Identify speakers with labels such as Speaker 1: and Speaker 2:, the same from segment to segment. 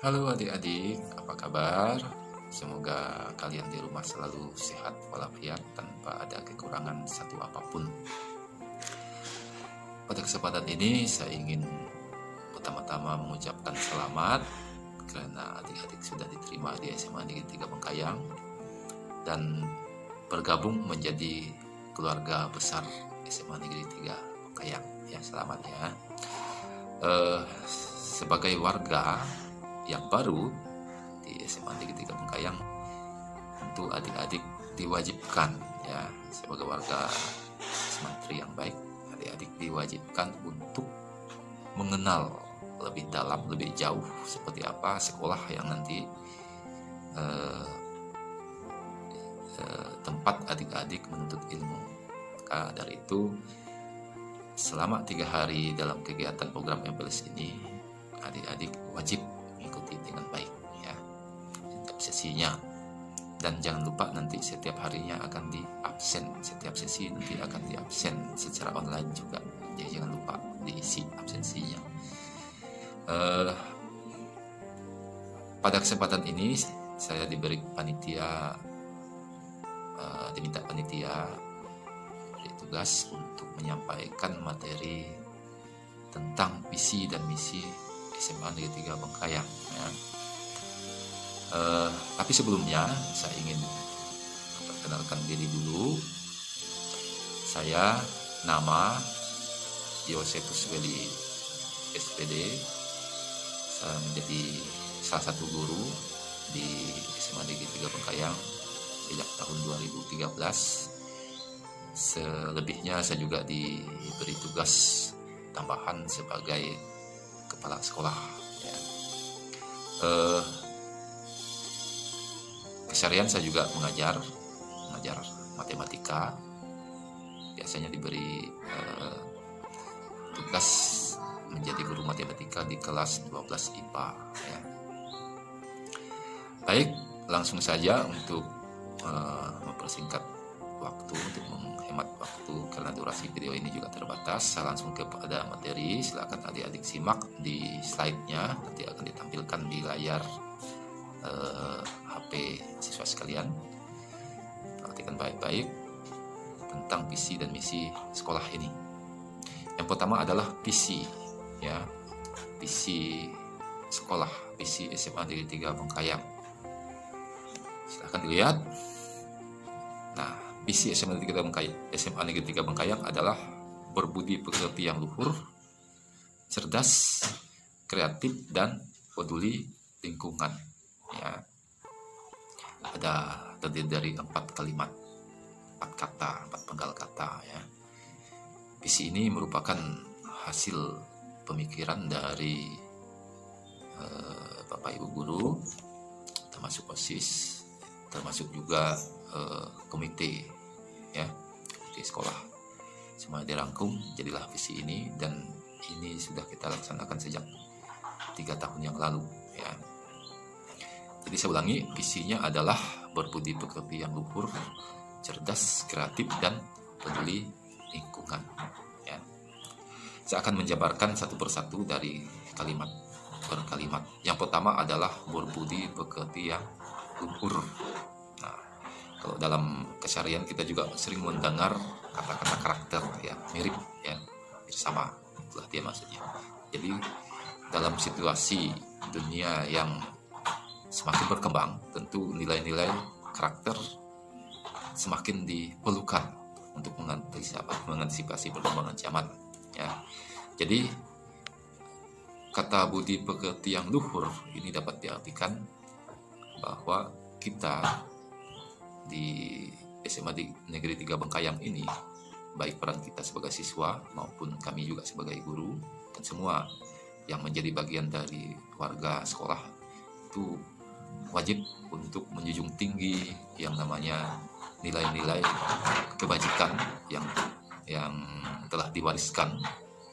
Speaker 1: Halo adik-adik, apa kabar? Semoga kalian di rumah selalu sehat walafiat tanpa ada kekurangan satu apapun. Pada kesempatan ini saya ingin pertama-tama mengucapkan selamat karena adik-adik sudah diterima di SMA Negeri 3 Bengkayang dan bergabung menjadi keluarga besar SMA Negeri 3 Bengkayang. Ya, selamat ya. Sebagai warga yang baru di SMA Negeri 3 Bengkayang, tentu adik-adik diwajibkan ya, sebagai warga santri yang baik, adik-adik diwajibkan untuk mengenal lebih dalam, lebih jauh seperti apa sekolah yang nanti tempat adik-adik menuntut ilmu. Maka dari itu, selama 3 hari dalam kegiatan program MPLS ini, adik-adik wajib mengikuti dengan baik ya setiap sesinya, dan jangan lupa nanti setiap harinya akan di absen, setiap sesi nanti akan di absen secara online juga, jadi jangan lupa diisi absensinya. Pada kesempatan ini saya diberi panitia, diminta panitia beri tugas untuk menyampaikan materi tentang visi dan misi SMA Negeri 3 Bengkayang ya. Tapi sebelumnya saya ingin memperkenalkan diri dulu. Saya nama Yosefus Weli SPD. Saya menjadi salah satu guru di SMA Negeri 3 Bengkayang sejak tahun 2013. Selebihnya saya juga diberi tugas tambahan sebagai kepala sekolah ya. Keseharian saya juga mengajar matematika. Biasanya diberi tugas menjadi guru matematika di kelas 12 IPA ya. Baik, langsung saja untuk mempersingkat waktu, untuk menghemat waktu karena durasi video ini juga terbatas. Saya langsung kepada materi. Silakan adik-adik simak di slide-nya, nanti akan ditampilkan di layar HP siswa sekalian. Perhatikan baik-baik tentang visi dan misi sekolah ini. Yang pertama adalah visi ya, visi sekolah, visi SMA Negeri 3 Bengkayang. Silakan dilihat. Nah, visi SMA Negeri 3 Bengkayang adalah berbudi pekerti yang luhur, cerdas, kreatif, dan peduli lingkungan ya. Terdiri dari 4 kalimat, 4 kata, 4 penggal kata ya. Visi ini merupakan hasil pemikiran dari Bapak Ibu guru, termasuk OSIS, termasuk juga komite ya, komite sekolah. Semua dirangkum jadilah visi ini, dan ini sudah kita laksanakan sejak 3 tahun yang lalu ya. Jadi saya ulangi, visinya adalah berbudi pekerti yang luhur, cerdas, kreatif, dan peduli lingkungan ya. Saya akan menjabarkan satu persatu dari kalimat per kalimat. Yang pertama adalah berbudi pekerti yang luhur. Nah, kalau dalam keseharian kita juga sering mendengar kata-kata karakter ya, mirip ya, sama, itulah dia maksudnya. Jadi dalam situasi dunia yang semakin berkembang, tentu nilai-nilai karakter semakin diperlukan untuk mengantisipasi perkembangan zaman ya. Jadi kata budi pekerti yang luhur ini dapat diartikan bahwa kita di SMA Negeri 3 Bengkayang ini, baik peran kita sebagai siswa maupun kami juga sebagai guru, dan semua yang menjadi bagian dari warga sekolah itu wajib untuk menjunjung tinggi yang namanya nilai-nilai kebajikan yang telah diwariskan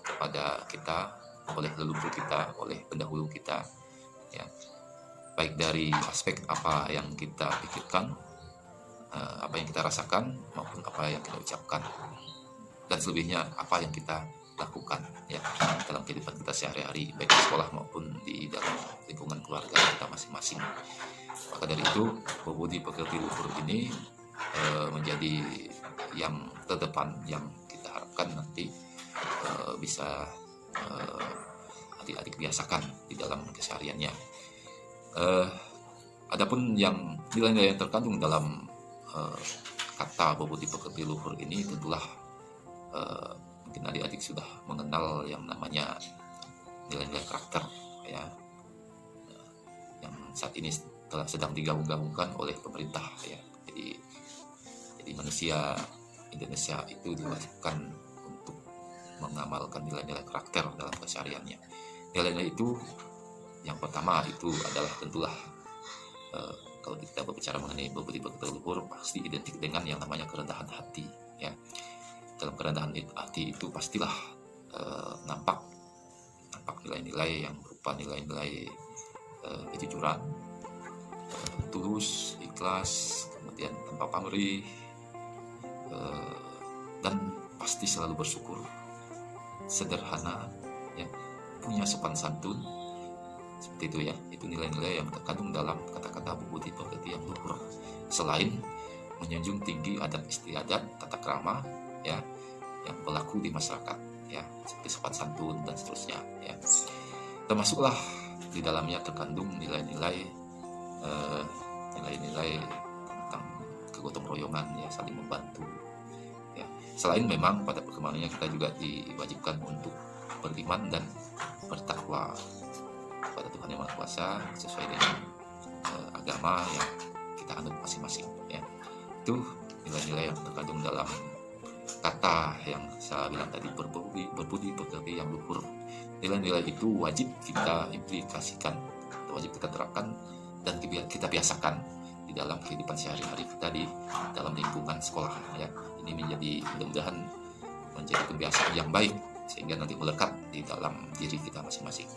Speaker 1: kepada kita oleh leluhur kita, oleh pendahulu kita ya. Baik dari aspek apa yang kita pikirkan, apa yang kita rasakan, maupun apa yang kita ucapkan, dan selebihnya apa yang kita lakukan ya dalam kehidupan kita sehari-hari, baik di sekolah maupun di dalam lingkungan keluarga kita masing-masing. Maka dari itu budi pekerti luhur ini menjadi yang terdepan yang kita harapkan nanti bisa adik-adik biasakan di dalam kesehariannya. Adapun yang nilai-nilai yang terkandung dalam kata budi pekerti luhur ini tentulah mungkin adik-adik sudah mengenal yang namanya nilai-nilai karakter ya, yang saat ini sedang digabung-gabungkan oleh pemerintah ya. Jadi manusia Indonesia itu diwajibkan untuk mengamalkan nilai-nilai karakter dalam kesehariannya. Nilai-nilai itu yang pertama itu adalah tentulah kalau kita berbicara mengenai budi pekerti luhur pasti identik dengan yang namanya kerendahan hati ya. Dalam kerendahan hati itu pastilah nampak nilai-nilai yang berupa nilai-nilai kejujuran, tulus, ikhlas, kemudian tanpa pamrih, dan pasti selalu bersyukur, sederhana, ya, punya sopan santun, seperti itu ya. Itu nilai-nilai yang terkandung dalam kata-kata budi pekerti yang luhur. Selain menjunjung tinggi adat istiadat, tata krama, ya, yang berlaku di masyarakat, ya, seperti sopan santun dan seterusnya, ya. Termasuklah di dalamnya terkandung nilai-nilai tentang kegotong royongan, ya, saling membantu, ya. Selain memang pada perkembangannya kita juga diwajibkan untuk beriman dan bertakwa kepada Tuhan Yang Maha Kuasa sesuai dengan agama yang kita anut masing-masing, ya. Itu nilai-nilai yang terkandung dalam kata yang saya bilang tadi, berbudi pekerti yang luhur. Nilai-nilai itu wajib kita implikasikan, wajib kita terapkan dan kita biasakan di dalam kehidupan sehari-hari kita di dalam lingkungan sekolah, ya. Ini mudah-mudahan menjadi kebiasaan yang baik sehingga nanti melekat di dalam diri kita masing-masing.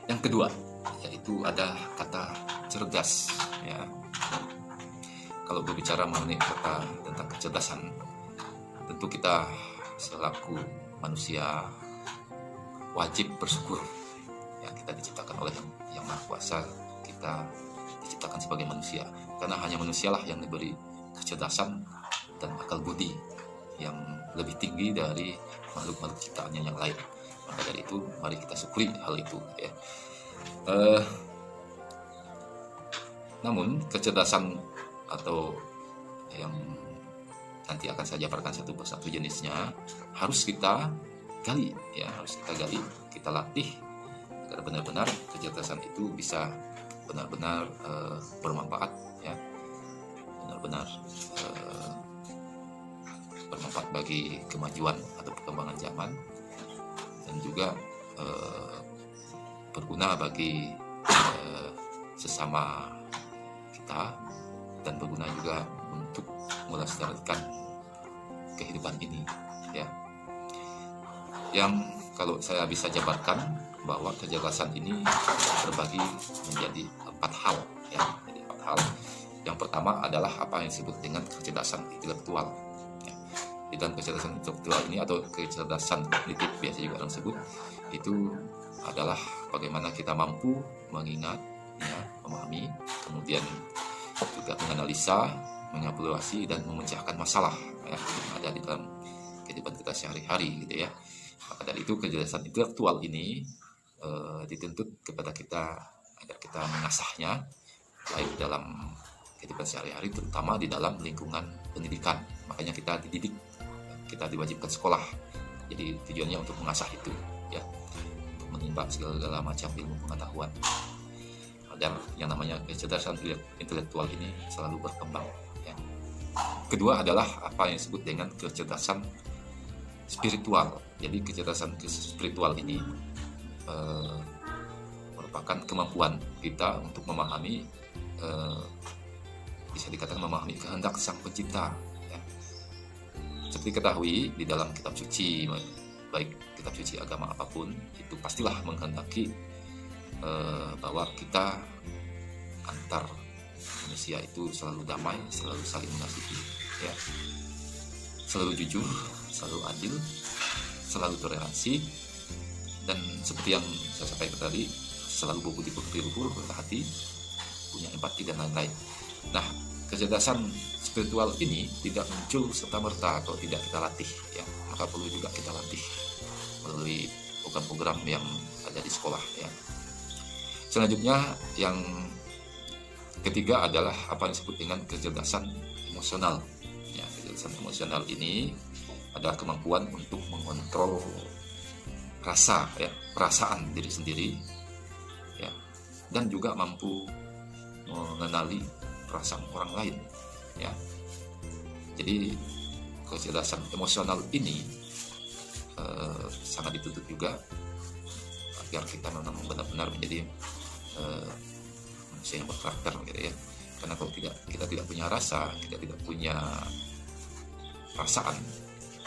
Speaker 1: Yang kedua yaitu ada kata cerdas, ya. Kalau berbicara mengenai kata tentang kecerdasan, tentu kita selaku manusia wajib bersyukur, ya, kita diciptakan oleh Yang Maha Kuasa, kita diciptakan sebagai manusia karena hanya manusialah yang diberi kecerdasan dan akal budi yang lebih tinggi dari makhluk-makhluk ciptaannya yang lain. Maka dari itu mari kita syukuri hal itu, ya. Namun kecerdasan atau yang nanti akan saya jabarkan satu persatu jenisnya harus kita gali, ya, kita latih agar benar-benar kecerdasan itu bisa benar-benar bermanfaat, ya, benar-benar bermanfaat bagi kemajuan atau perkembangan zaman dan juga berguna bagi sesama kita dan berguna juga untuk melestarikan kehidupan ini, ya. Yang kalau saya bisa jabarkan bahwa kecerdasan ini terbagi menjadi 4 hal, ya. Jadi 4 hal. Yang pertama adalah apa yang disebut dengan kecerdasan intelektual, ya. Di dalam kecerdasan intelektual ini atau kecerdasan kognitif biasa juga orang sebut, itu adalah bagaimana kita mampu mengingat, ya, memahami, kemudian juga menganalisa, mengevaluasi dan memecahkan masalah, ya, yang ada di dalam kehidupan kita sehari-hari, gitu ya. Maka dari itu kecerdasan intelektual ini dituntut kepada kita agar kita mengasahnya baik dalam kehidupan sehari-hari, terutama di dalam lingkungan pendidikan. Makanya kita dididik, kita diwajibkan sekolah. Jadi tujuannya untuk mengasah itu, ya, untuk menimba segala macam ilmu pengetahuan agar yang namanya kecerdasan intelektual ini selalu berkembang, ya. Kedua adalah apa yang disebut dengan kecerdasan spiritual. Jadi kecerdasan spiritual ini merupakan kemampuan kita untuk memahami, bisa dikatakan memahami kehendak Sang Pencipta, ya. Seperti ketahui di dalam kitab suci, baik kitab suci agama apapun, itu pastilah menghendaki bahwa kita antar manusia itu selalu damai, selalu saling mengasihi, ya, selalu jujur, selalu adil, selalu toleransi, dan seperti yang saya sampaikan tadi, selalu berbudi luhur, berhati, punya empati dan lain-lain. Nah, kecerdasan spiritual ini tidak muncul serta-merta kalau tidak kita latih, ya. Maka perlu juga kita latih melalui program-program yang ada di sekolah, ya. Selanjutnya yang ketiga adalah apa yang disebut dengan kecerdasan emosional. Ya, kecerdasan emosional ini adalah kemampuan untuk mengontrol rasa, ya, perasaan diri sendiri, ya, dan juga mampu mengenali perasaan orang lain, ya. Jadi kecerdasan emosional ini sangat dituntut juga agar kita memang benar-benar menjadi manusia yang berkarakter, gitu ya. Karena kalau kita tidak punya rasa, kita tidak punya perasaan,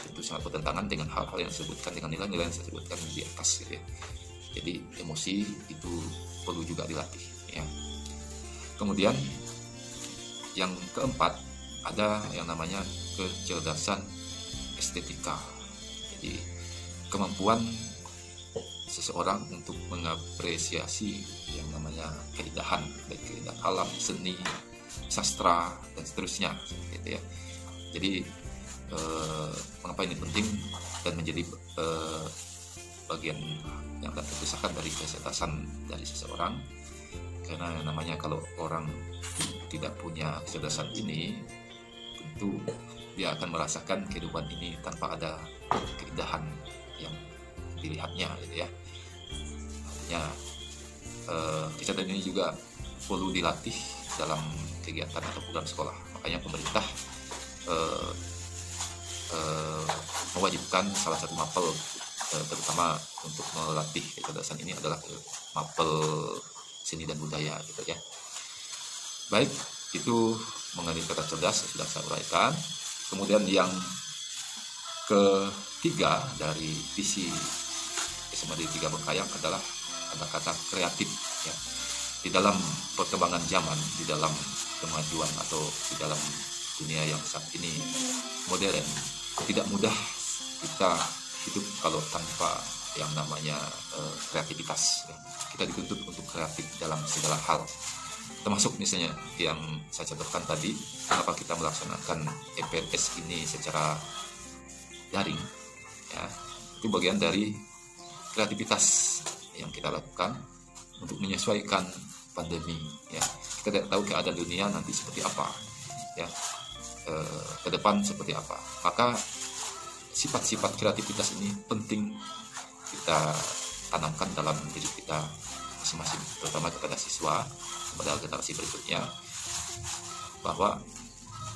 Speaker 1: itu sangat bertentangan dengan hal-hal yang disebutkan, dengan nilai-nilai yang saya sebutkan di atas, gitu ya. Jadi emosi itu perlu juga dilatih, ya. Kemudian yang keempat ada yang namanya kecerdasan estetika. Jadi kemampuan seseorang untuk mengapresiasi yang namanya keindahan, baik keindahan alam, seni, sastra, dan seterusnya, gitu ya. Jadi mengapa ini penting dan menjadi bagian yang tak terpisahkan dari kecerdasan dari seseorang? Karena yang namanya kalau orang tidak punya kecerdasan ini, tentu dia akan merasakan kehidupan ini tanpa ada keindahan yang dilihatnya, gitu ya. Artinya kecerdasan ini juga perlu dilatih dalam kegiatan atau program sekolah. Makanya pemerintah mewajibkan salah satu mapel terutama untuk melatih kecerdasan ini adalah mapel seni dan budaya, gitu ya. Baik, itu mengenai kata cerdas sudah saya uraikan. Kemudian yang ketiga dari visi SMA 3 Bengkayang adalah ada kata kreatif, ya. Di dalam perkembangan zaman, di dalam kemajuan atau di dalam dunia yang saat ini modern, tidak mudah kita hidup kalau tanpa yang namanya kreativitas, ya. Kita dituntut untuk kreatif dalam segala hal, termasuk misalnya yang saya contohkan tadi, kenapa kita melaksanakan EPLS ini secara daring, ya. Itu bagian dari kreativitas yang kita lakukan untuk menyesuaikan pandemi, ya. Kita tidak tahu keadaan dunia nanti seperti apa, ya, ke depan seperti apa. Maka sifat-sifat kreativitas ini penting kita tanamkan dalam diri kita masing-masing, terutama kepada siswa, kepada generasi berikutnya, bahwa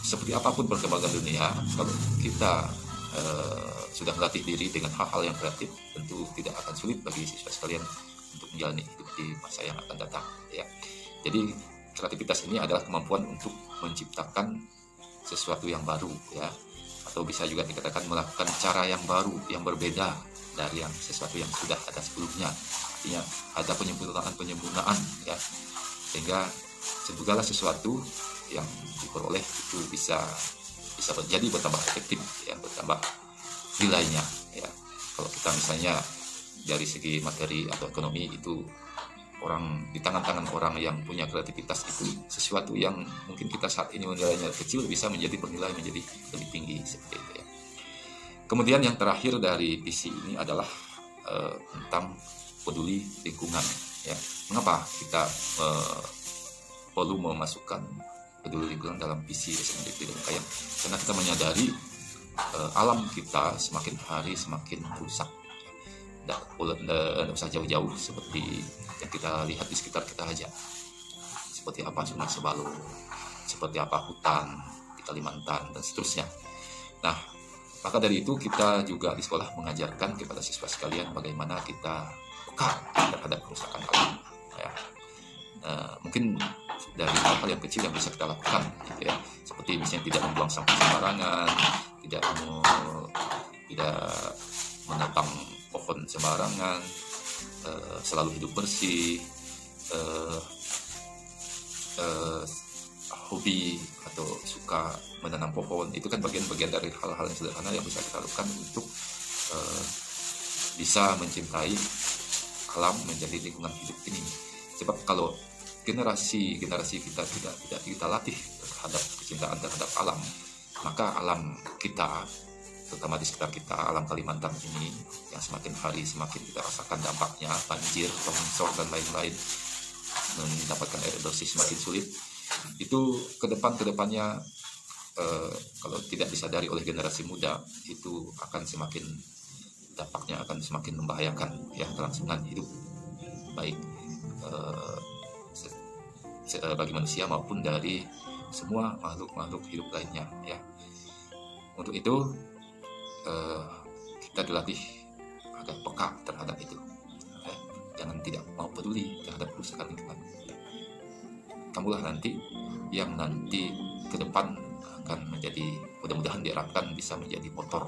Speaker 1: seperti apapun perkembangan dunia, kalau kita sudah melatih diri dengan hal-hal yang kreatif, tentu tidak akan sulit bagi siswa sekalian untuk menjalani hidup di masa yang akan datang, ya. Jadi kreativitas ini adalah kemampuan untuk menciptakan sesuatu yang baru, ya, atau bisa juga dikatakan melakukan cara yang baru, yang berbeda dari yang sesuatu yang sudah ada sebelumnya. Artinya ada penyempurnaan, ya, sehingga segala sesuatu yang diperoleh itu bisa menjadi bertambah efektif, ya, bertambah nilainya, ya. Kalau kita misalnya dari segi materi atau ekonomi, itu orang di tangan-tangan orang yang punya kreativitas itu sesuatu yang mungkin kita saat ini nilainya kecil bisa menjadi bernilai menjadi lebih tinggi, seperti itu, ya. Kemudian yang terakhir dari visi ini adalah tentang peduli lingkungan, ya. Mengapa kita perlu memasukkan peduli lingkungan dalam visi SMA 3 Bengkayang? Karena kita menyadari alam kita semakin hari semakin rusak. Tidak usah jauh-jauh, seperti yang kita lihat di sekitar kita aja. Seperti apa Sungai Sebalu, seperti apa hutan di Kalimantan, dan seterusnya. Nah, maka dari itu kita juga di sekolah mengajarkan kepada siswa sekalian bagaimana kita peka terhadap kerusakan alam, ya. Mungkin dari hal-hal yang kecil yang bisa kita lakukan, gitu, ya. Seperti misalnya tidak membuang sampah sembarangan, tidak menebang pohon sembarangan, selalu hidup bersih, hobi atau suka menanam pohon. Itu kan bagian-bagian dari hal-hal yang sederhana yang bisa kita lakukan untuk bisa mencintai alam, menjadi lingkungan hidup ini. Sebab kalau generasi kita tidak kita latih terhadap kecintaan terhadap alam, maka alam kita, terutama di sekitar kita, alam Kalimantan ini yang semakin hari semakin kita rasakan dampaknya, banjir, longsor dan lain-lain, mendapatkan air bersih semakin sulit. Itu kedepannya kalau tidak disadari oleh generasi muda, itu akan semakin dampaknya akan semakin membahayakan ya kelangsungan hidup baik bagi manusia maupun dari semua makhluk hidup lainnya ya. Untuk itu kita dilatih agar peka terhadap itu ya. Jangan tidak mau peduli terhadap kerusakan lingkungan. Kamulah nanti yang nanti ke depan akan menjadi, mudah-mudahan diharapkan bisa menjadi motor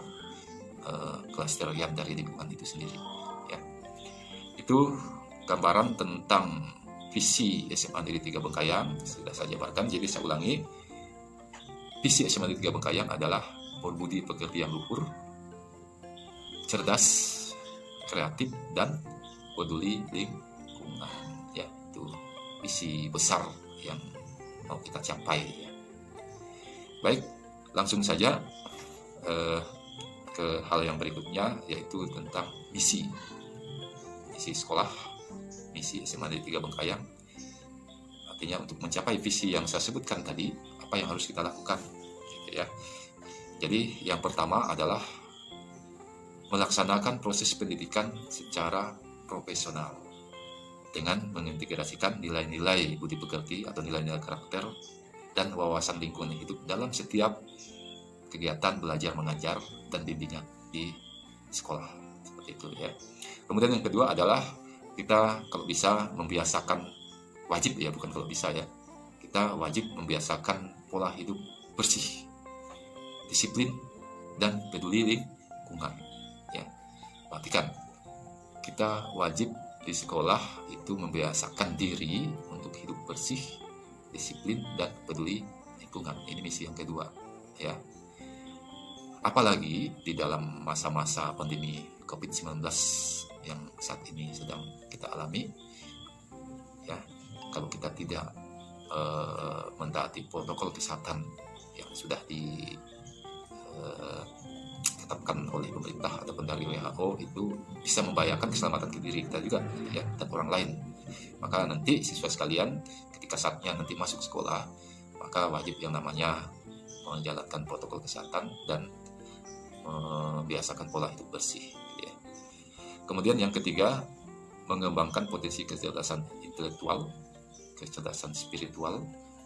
Speaker 1: kelestarian dari lingkungan itu sendiri ya. Itu gambaran tentang visi SMA Negeri 3 Bengkayang sudah saya jabarkan. Jadi saya ulangi, visi SMA Negeri 3 Bengkayang adalah berbudi pekerti yang luhur, cerdas, kreatif, dan peduli lingkungan ya. Itu visi besar yang mau kita capai ya. Baik, langsung saja ke hal yang berikutnya, yaitu tentang misi sekolah, misi SMA Negeri 3 Bengkayang. Artinya untuk mencapai visi yang saya sebutkan tadi, apa yang harus kita lakukan gitu ya. Jadi yang pertama adalah melaksanakan proses pendidikan secara profesional dengan mengintegrasikan nilai-nilai budi pekerti atau nilai-nilai karakter dan wawasan lingkungan hidup dalam setiap kegiatan belajar mengajar dan bimbingan di sekolah, seperti itu ya. Kemudian yang kedua adalah kita kalau bisa membiasakan, wajib ya, bukan kalau bisa ya, kita wajib membiasakan pola hidup bersih, disiplin, dan peduli lingkungan ya. Perhatikan, kita wajib di sekolah itu membiasakan diri untuk hidup bersih, disiplin, dan peduli lingkungan. Ini misi yang kedua ya. Apalagi di dalam masa-masa pandemi COVID-19 yang saat ini sedang kita alami ya, kalau kita tidak mentaati protokol kesehatan yang sudah ditetapkan oleh pemerintah ataupun dari WHO, itu bisa membahayakan keselamatan diri kita juga ya, dan orang lain. Maka nanti siswa sekalian, ketika saatnya nanti masuk sekolah, maka wajib yang namanya menjalankan protokol kesehatan dan membiasakan pola hidup bersih ya. Kemudian yang ketiga, mengembangkan potensi kecerdasan intelektual, kecerdasan spiritual,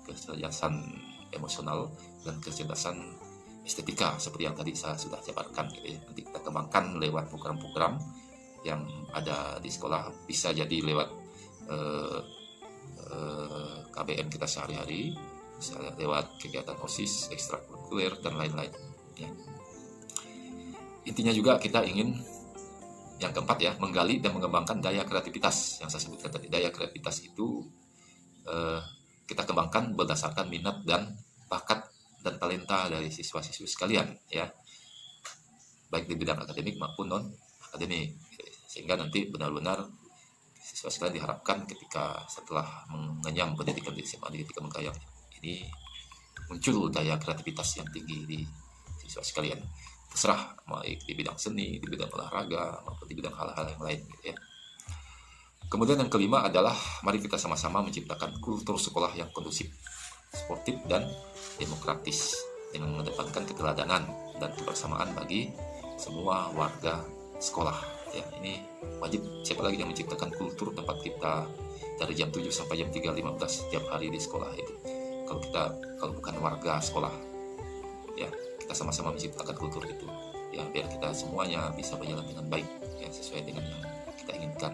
Speaker 1: kecerdasan emosional, dan kecerdasan estetika seperti yang tadi saya sudah jabarkan gitu ya. Nanti kita kembangkan lewat program-program yang ada di sekolah, bisa jadi lewat KBM kita sehari-hari, bisa lewat kegiatan OSIS, ekstrakurikuler, dan lain-lain ya. Intinya juga kita ingin, yang keempat ya, menggali dan mengembangkan daya kreativitas yang saya sebutkan tadi. Daya kreativitas itu kita kembangkan berdasarkan minat dan bakat dan talenta dari siswa-siswi sekalian ya, baik di bidang akademik maupun non akademik, sehingga nanti benar-benar siswa sekalian diharapkan ketika setelah mengenyam pendidikan di SMA Negeri 3 Bengkayang ini muncul daya kreativitas yang tinggi di siswa sekalian. Terserah baik di bidang seni, di bidang olahraga, maupun di bidang hal-hal yang lain gitu ya. Kemudian yang kelima adalah mari kita sama-sama menciptakan kultur sekolah yang kondusif, sportif, dan demokratis dengan mengedepankan keteladanan dan kebersamaan bagi semua warga sekolah ya. Ini wajib, siapa lagi yang menciptakan kultur tempat kita dari jam 7 sampai jam 3.15 setiap hari di sekolah itu, kalau bukan warga sekolah ya. Kita sama-sama menciptakan kultur itu ya, biar kita semuanya bisa berjalan dengan baik ya, sesuai dengan yang kita inginkan.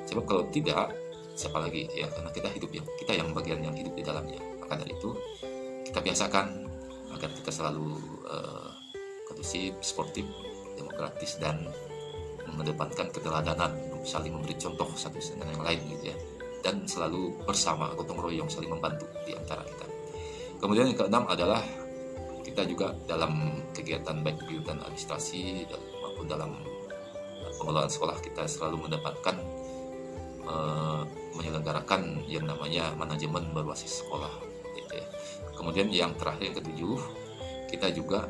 Speaker 1: Sebab kalau tidak, siapa lagi ya, karena kita yang bagian yang hidup di dalamnya. Maka dari itu kita biasakan agar kita selalu kondusif, sportif, demokratis, dan mengedepankan keteladanan, saling memberi contoh satu dengan yang lain gitu ya, dan selalu bersama, gotong royong, saling membantu di antara kita. Kemudian yang keenam adalah kita juga dalam kegiatan baik kegiatan administrasi maupun dalam pengelolaan sekolah kita selalu mendapatkan menyelenggarakan yang namanya manajemen berbasis sekolah gitu ya. Kemudian yang terakhir, yang ketujuh, kita juga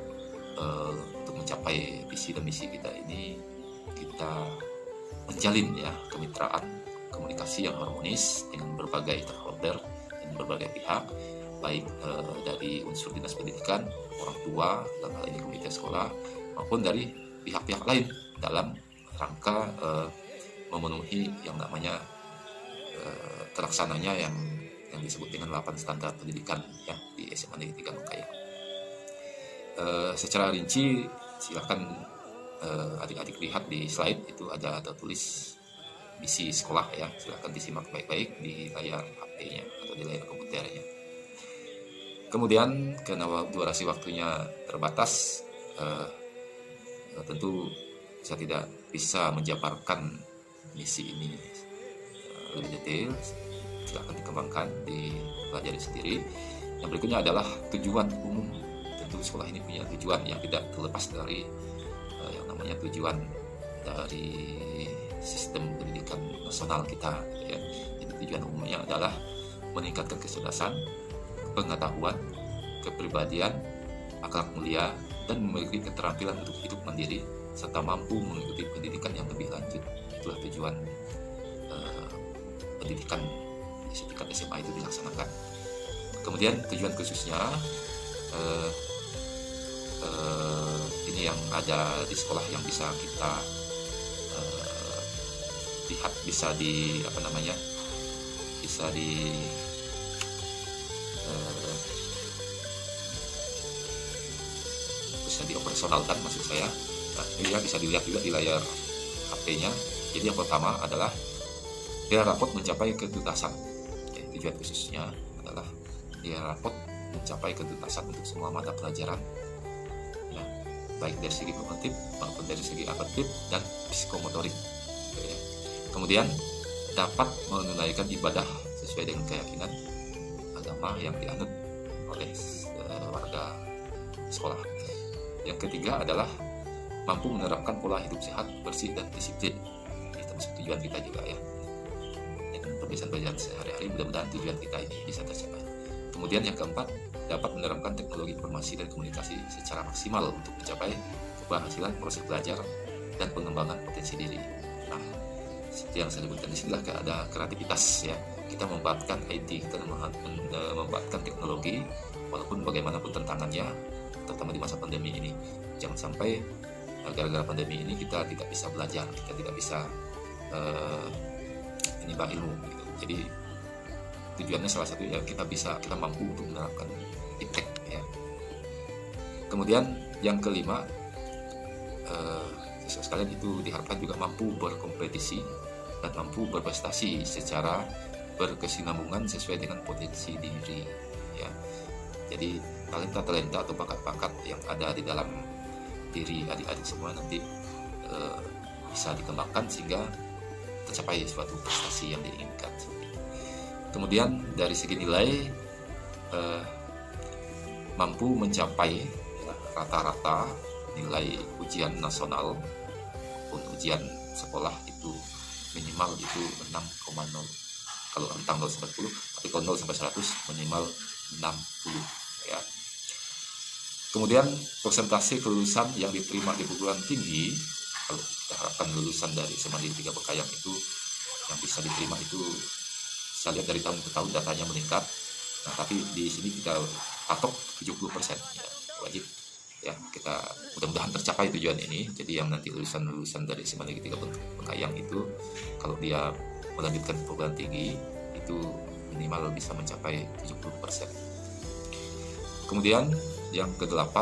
Speaker 1: untuk mencapai visi dan misi kita ini, kita menjalin ya kemitraan, komunikasi yang harmonis dengan berbagai stakeholder dan berbagai pihak, baik dari unsur dinas pendidikan, orang tua, dalam hal ini komite sekolah, maupun dari pihak-pihak lain dalam rangka memenuhi yang namanya terlaksananya yang disebut dengan 8 standar pendidikan ya di SMA Negeri 3 Bengkayang. Secara rinci silakan adik-adik lihat di slide, itu ada tertulis misi sekolah ya, silakan disimak baik-baik di layar HP-nya atau di layar komputernya. Kemudian karena durasi waktunya terbatas, tentu saya tidak bisa menjabarkan misi ini lebih detail, silakan dikembangkan, dipelajari sendiri. Yang berikutnya adalah tujuan umum. Tentu sekolah ini punya tujuan yang tidak terlepas dari yang namanya tujuan dari sistem pendidikan nasional kita ya. Jadi tujuan umumnya adalah meningkatkan kecerdasan, pengetahuan, kepribadian, akhlak mulia, dan memiliki keterampilan untuk hidup mandiri serta mampu mengikuti pendidikan yang lebih lanjut. Itulah tujuan pendidikan di tingkat SMA itu dilaksanakan. Kemudian tujuan khususnya ini yang ada di sekolah yang bisa kita lihat, bisa di bisa dioperasionalkan maksud saya. Nah, ini ya bisa dilihat juga di layar HP-nya. Jadi yang pertama adalah dia rapot mencapai ketuntasan. Tujuan khususnya adalah dia rapot mencapai ketuntasan untuk semua mata pelajaran ya, baik dari segi kognitif maupun dari segi afektif dan psikomotorik ya. Kemudian dapat menunaikan ibadah sesuai dengan keyakinan agama yang dianut oleh warga sekolah. Yang ketiga adalah mampu menerapkan pola hidup sehat, bersih, dan disiplin. Ini termasuk tujuan kita juga ya. Kebiasaan belajar sehari-hari, mudah-mudahan tujuan kita ini bisa tercapai. Kemudian yang keempat, dapat menerapkan teknologi informasi dan komunikasi secara maksimal untuk mencapai keberhasilan proses belajar dan pengembangan potensi diri. Nah, seperti yang saya sebutkan di sini ada kreativitas ya. Kita memanfaatkan IT, kita memanfaatkan teknologi, walaupun bagaimanapun tantangannya, terutama di masa pandemi ini. Jangan sampai gara-gara pandemi ini kita tidak bisa belajar, kita tidak bisa menimba ilmu gitu. Jadi tujuannya salah satu ya kita mampu untuk menerapkan iptek ya. Kemudian yang kelima, sekalian itu diharapkan juga mampu berkompetisi dan mampu berprestasi secara berkesinambungan sesuai dengan potensi diri ya. Jadi talenta atau bakat-bakat yang ada di dalam diri adik-adik semua nanti bisa dikembangkan sehingga tercapai suatu prestasi yang diinginkan. Kemudian dari segi nilai mampu mencapai ya, rata-rata nilai ujian nasional maupun ujian sekolah itu minimal itu 6,0. Kalau rentang 0 sampai 10, tapi kalau 0 sampai 100 minimal 60 ya. Kemudian persentase kelulusan yang diterima di perguruan tinggi, kalau kita harapkan lulusan dari SMA Negeri 3 Bengkayang itu yang bisa diterima itu saya lihat dari tahun ke tahun datanya meningkat. Nah, tapi di sini kita patok 70% ya, wajib ya, kita mudah-mudahan tercapai tujuan ini. Jadi yang nanti lulusan dari SMA Negeri 3 Bengkayang itu kalau dia melanjutkan perguruan tinggi itu minimal bisa mencapai 70%. Kemudian yang ke-8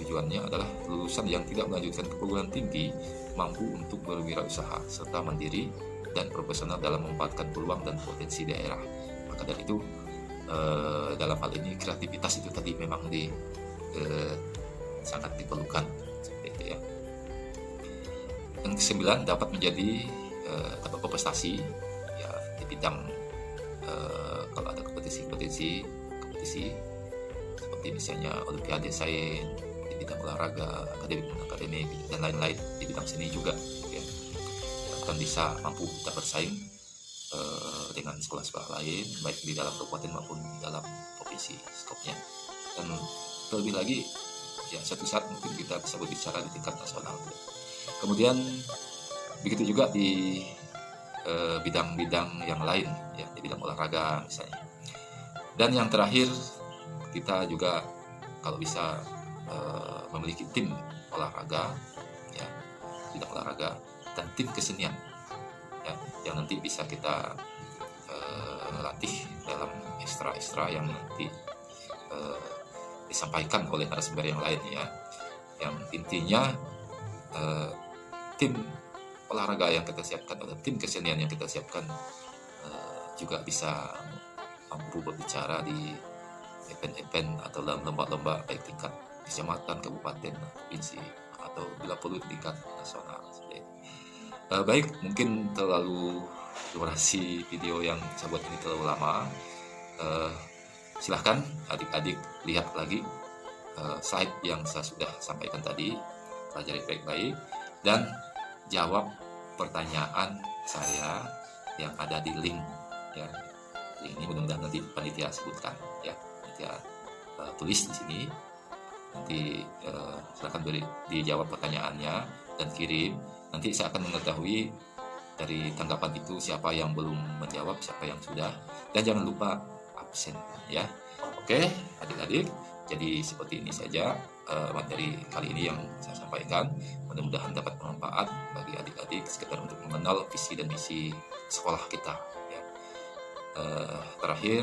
Speaker 1: tujuannya adalah lulusan yang tidak melanjutkan ke perguruan tinggi mampu untuk berwirausaha serta mandiri dan profesional dalam memanfaatkan peluang dan potensi daerah. Maka dari itu dalam hal ini kreativitas itu tadi memang sangat diperlukan seperti itu ya. Yang ke-9 dapat menjadi dapat berprestasi ya di bidang kalau ada kompetisi seperti misalnya olimpiade sains, di bidang olahraga, akademik dan lain-lain, di bidang seni juga ya. diharapkan bisa mampu kita bersaing dengan sekolah-sekolah lain, baik di dalam kabupaten maupun dalam provinsi skopnya. Dan terlebih lagi, ya suatu saat mungkin kita bisa berbicara di tingkat nasional. Kemudian begitu juga di bidang-bidang yang lain, ya di bidang olahraga misalnya. Dan yang terakhir, kita juga kalau bisa memiliki tim olahraga, ya bidang olahraga dan tim kesenian, ya yang nanti bisa kita latih dalam ekstra yang nanti disampaikan oleh narasumber yang lain, ya. Yang intinya tim olahraga yang kita siapkan atau tim kesenian yang kita siapkan juga bisa mampu berbicara di event-event atau dalam lomba-lomba baik tingkat kecamatan, kabupaten, provinsi, atau bila perlu tingkat nasional. Baik, mungkin terlalu durasi video yang saya buat ini terlalu lama. Silahkan adik-adik lihat lagi slide yang saya sudah sampaikan tadi, pelajari baik-baik dan jawab pertanyaan saya yang ada di link, ya. Link ini mudah-mudahan nanti panitia sebutkan, ya. Panitia tulis di sini. Nanti silakan dijawab pertanyaannya dan kirim. Nanti saya akan mengetahui dari tanggapan itu siapa yang belum menjawab, siapa yang sudah, dan jangan lupa absen, ya. Oke, adik-adik, jadi seperti ini saja materi kali ini yang saya sampaikan. Mudah-mudahan dapat bermanfaat bagi adik-adik sekedar untuk mengenal visi dan misi sekolah kita, ya. Terakhir,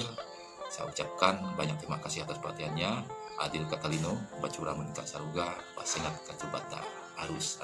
Speaker 1: saya ucapkan banyak terima kasih atas perhatiannya. Adil Katalino, Bacura Menikah Saruga, Pasengat Kacubata, arus.